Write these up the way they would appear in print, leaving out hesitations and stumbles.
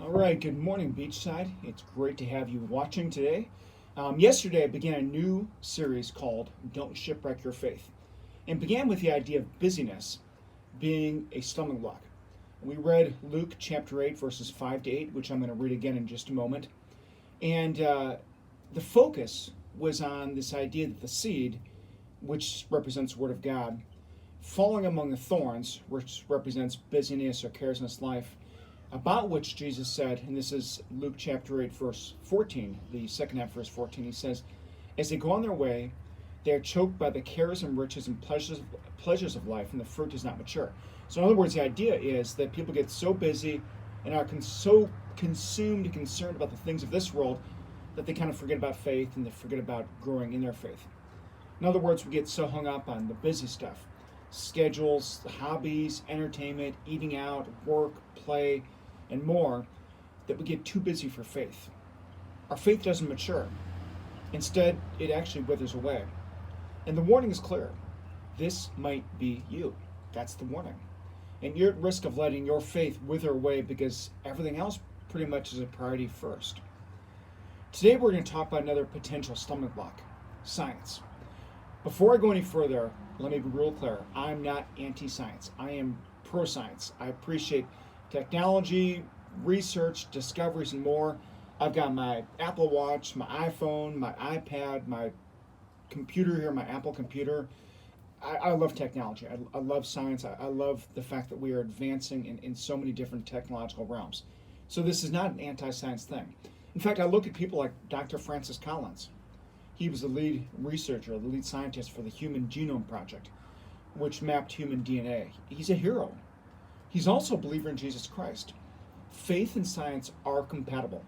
All right, good morning, Beachside. It's great to have you watching today. Yesterday, I began a new series called Don't Shipwreck Your Faith, and began with the idea of busyness being a stumbling block. We read Luke chapter 8, verses 5 to 8, which I'm going to read again in just a moment. And the focus was on this idea that the seed, which represents the Word of God, falling among the thorns, which represents busyness or carelessness life, about which Jesus said, and this is Luke chapter 8, verse 14, the second half, verse 14, he says, as they go on their way, they are choked by the cares and riches and pleasures of life, and the fruit does not mature. So in other words, the idea is that people get so busy and are so consumed and concerned about the things of this world that they kind of forget about faith and they forget about growing in their faith. In other words, we get so hung up on the busy stuff, schedules, hobbies, entertainment, eating out, work, play, and more, that we get too busy for faith. Our faith doesn't mature. Instead, it actually withers away. And the warning is clear. This might be you. That's the warning. And you're at risk of letting your faith wither away because everything else pretty much is a priority first. Today we're going to talk about another potential stumbling block, science. Before I go any further, let me be real clear. I'm not anti-science. I am pro-science. I appreciate technology, research, discoveries, and more. I've got my Apple Watch, my iPhone, my iPad, my computer here, my Apple computer. I love technology. I love science. I love the fact that we are advancing in so many different technological realms. So this is not an anti-science thing. In fact, I look at people like Dr. Francis Collins. He was the lead researcher, the lead scientist for the Human Genome Project, which mapped human DNA. He's a hero. He's also a believer in Jesus Christ. Faith and science are compatible.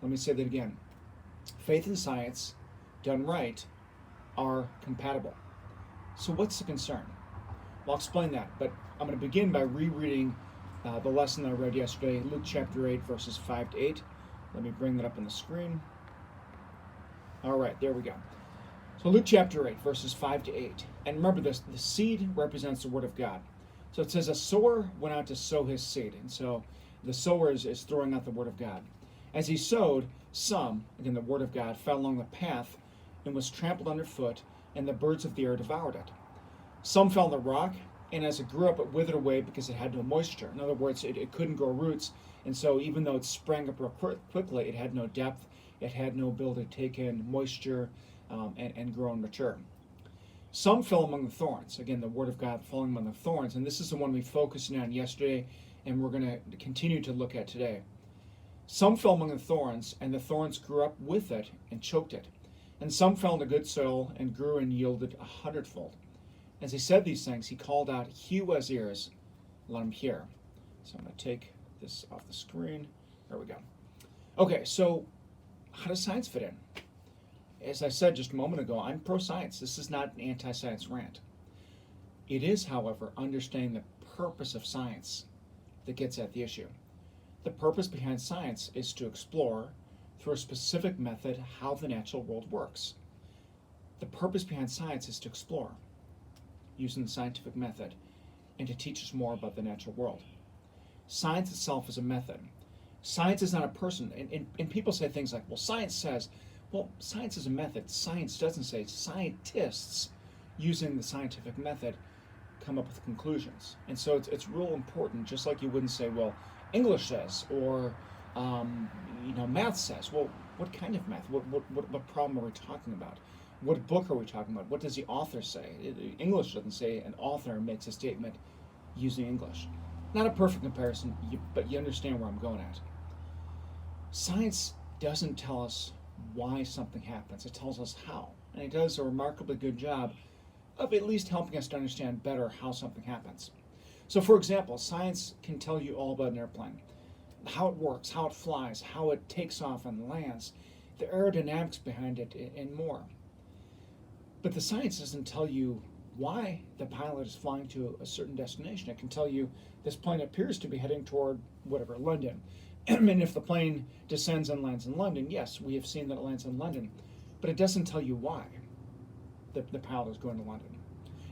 Let me say that again. Faith and science, done right, are compatible. So what's the concern? Well, I'll explain that, but I'm going to begin by rereading the lesson that I read yesterday, Luke chapter 8, verses 5 to 8. Let me bring that up on the screen. All right, there we go. So Luke chapter 8, verses 5 to 8. And remember this, the seed represents the Word of God. So it says, a sower went out to sow his seed. And so the sower is throwing out the Word of God. As he sowed, some, again the Word of God, fell along the path and was trampled underfoot, and the birds of the air devoured it. Some fell on the rock, and as it grew up, it withered away because it had no moisture. In other words, it couldn't grow roots. And so even though it sprang up real quickly, it had no depth. It had no ability to take in moisture and grow and mature. Some fell among the thorns. Again, the Word of God falling among the thorns. And this is the one we focused on yesterday, and we're going to continue to look at today. Some fell among the thorns, and the thorns grew up with it and choked it. And some fell into good soil and grew and yielded 100-fold. As he said these things, he called out, he who has ears, let him hear. So I'm going to take this off the screen. There we go. Okay, so how does science fit in? As I said just a moment ago, I'm pro-science. This is not an anti-science rant. It is, however, understanding the purpose of science that gets at the issue. The purpose behind science is to explore, through a specific method, how the natural world works. The purpose behind science is to explore, using the scientific method, and to teach us more about the natural world. Science itself is a method. Science is not a person. And people say things like, well, science says, well, science is a method. Science doesn't say. Scientists, using the scientific method, come up with conclusions. And so it's real important, just like you wouldn't say, well, English says, or math says. Well, what kind of math? What problem are we talking about? What book are we talking about? What does the author say? English doesn't say. An author makes a statement using English. Not a perfect comparison, but you understand where I'm going at. Science doesn't tell us why something happens. It tells us how. And it does a remarkably good job of at least helping us to understand better how something happens. So for example, science can tell you all about an airplane. How it works, how it flies, how it takes off and lands, the aerodynamics behind it, and more. But the science doesn't tell you why the pilot is flying to a certain destination. It can tell you this plane appears to be heading toward whatever, London. And if the plane descends and lands in London, yes, we have seen that it lands in London, but it doesn't tell you why the pilot is going to London.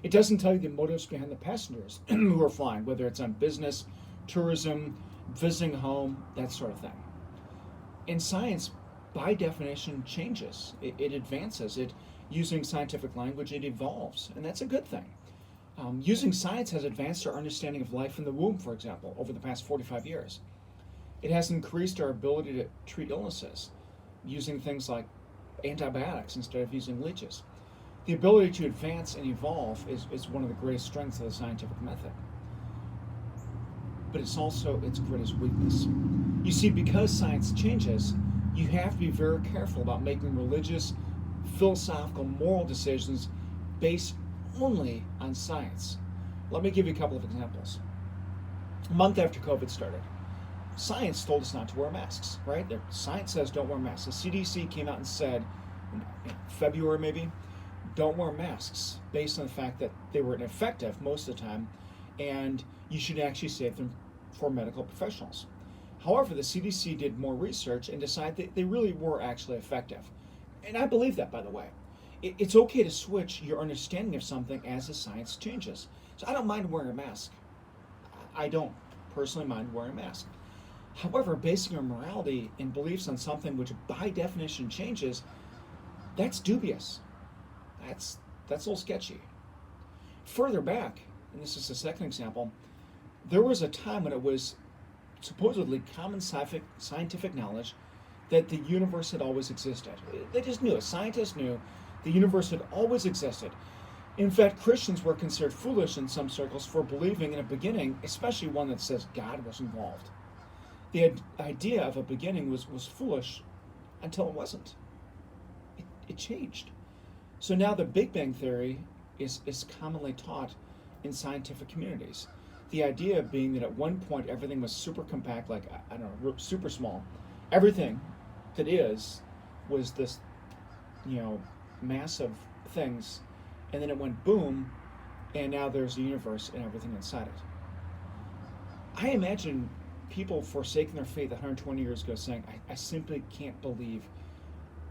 It doesn't tell you the motives behind the passengers who are flying, whether it's on business, tourism, visiting home, that sort of thing. And science, by definition, changes. It advances. Using scientific language, it evolves, and that's a good thing. Using science has advanced our understanding of life in the womb, for example, over the past 45 years. It has increased our ability to treat illnesses using things like antibiotics instead of using leeches. The ability to advance and evolve is one of the greatest strengths of the scientific method. But it's also its greatest weakness. You see, because science changes, you have to be very careful about making religious, philosophical, moral decisions based only on science. Let me give you a couple of examples. A month after COVID started, science told us not to wear masks, right? Science says don't wear masks. The CDC came out and said, in February maybe, don't wear masks based on the fact that they were ineffective most of the time, and you should actually save them for medical professionals. However, the CDC did more research and decided that they really were actually effective. And I believe that, by the way. It's okay to switch your understanding of something as the science changes. So I don't mind wearing a mask. I don't personally mind wearing a mask. However, basing our morality and beliefs on something which by definition changes, that's dubious. That's a little sketchy. Further back, and this is the second example, there was a time when it was supposedly common scientific knowledge that the universe had always existed. They just knew it. Scientists knew the universe had always existed. In fact, Christians were considered foolish in some circles for believing in a beginning, especially one that says God was involved. The idea of a beginning was foolish until it wasn't. It changed. So now the Big Bang Theory is commonly taught in scientific communities. The idea being that at one point everything was super compact, like, I don't know, super small. Everything that was this, mass of things, and then it went boom, and now there's a universe and everything inside it. I imagine people forsaking their faith 120 years ago saying, I simply can't believe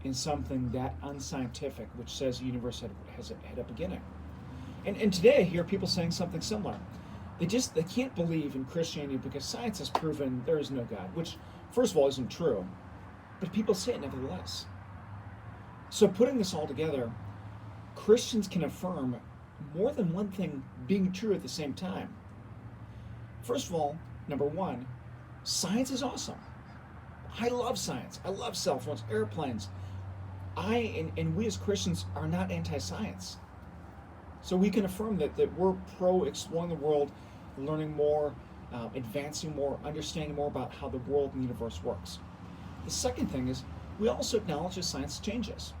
in something that unscientific, which says the universe had a beginning. And today I hear people saying something similar. They can't believe in Christianity because science has proven there is no God, which, first of all, isn't true, but people say it nevertheless. So putting this all together, Christians can affirm more than one thing being true at the same time. First of all, number one, science is awesome. I love science. I love cell phones, airplanes. And we as Christians are not anti-science. So we can affirm that we're pro exploring the world, learning more, advancing more, understanding more about how the world and the universe works. The second thing is we also acknowledge that science changes.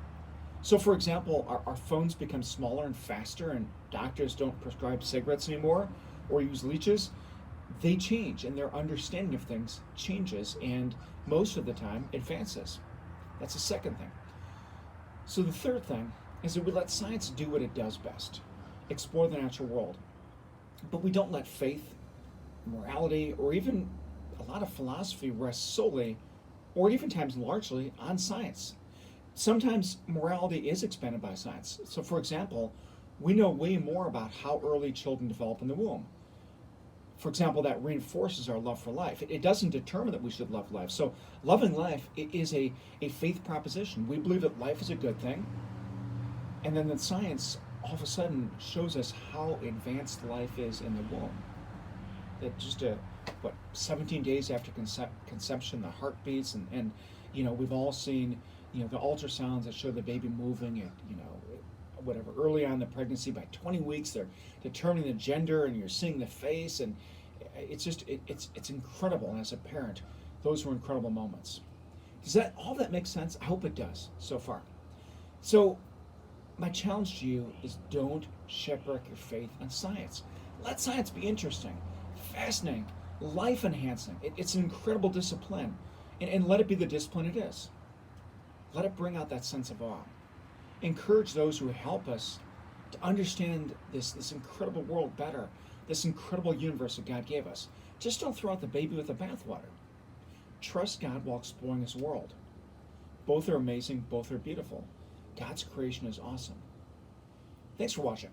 So for example, our phones become smaller and faster, and doctors don't prescribe cigarettes anymore or use leeches. They change, and their understanding of things changes, and most of the time advances. That's the second thing. So the third thing is that we let science do what it does best, explore the natural world. But we don't let faith, morality, or even a lot of philosophy rest solely, or even times largely, on science. Sometimes morality is expanded by science. So for example, we know way more about how early children develop in the womb. For example, that reinforces our love for life. It doesn't determine that we should love life. So loving life is a faith proposition. We believe that life is a good thing, and then that science all of a sudden shows us how advanced life is in the womb. That just 17 days after conception, the heart beats, and we've all seen the ultrasounds that show the baby moving at whatever early on in the pregnancy. By 20 weeks they're determining the gender, and you're seeing the face, and it's incredible. And as a parent, those were incredible moments. Does all that make sense? I hope it does so far. So my challenge to you is don't shipwreck your faith on science. Let science be interesting, fascinating, life enhancing. It's an incredible discipline, and let it be the discipline it is. Let it bring out that sense of awe. Encourage those who help us to understand this incredible world better, this incredible universe that God gave us. Just don't throw out the baby with the bathwater. Trust God while exploring His world. Both are amazing, both are beautiful. God's creation is awesome. Thanks for watching.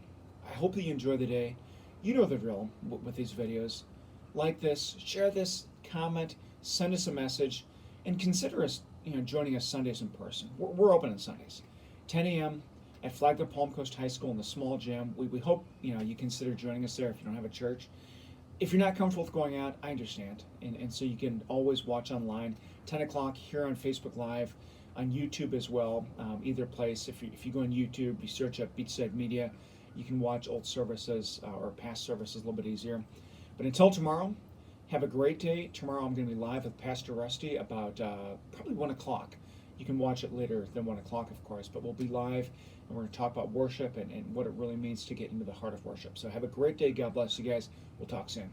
I hope that you enjoy the day. You know the drill with these videos. Like this, share this, comment, send us a message, and consider us, joining us Sundays in person. We're open on Sundays, 10 a.m. at Flagler Palm Coast High School in the small gym. We hope you consider joining us there if you don't have a church. If you're not comfortable with going out, I understand, and so you can always watch online, 10 o'clock here on Facebook Live, on YouTube as well. Either place. If you go on YouTube, you search up Beachside Media, you can watch old services or past services a little bit easier. But until tomorrow, have a great day. Tomorrow I'm going to be live with Pastor Rusty about probably 1 o'clock. You can watch it later than 1 o'clock, of course, but we'll be live and we're going to talk about worship and what it really means to get into the heart of worship. So have a great day. God bless you guys. We'll talk soon.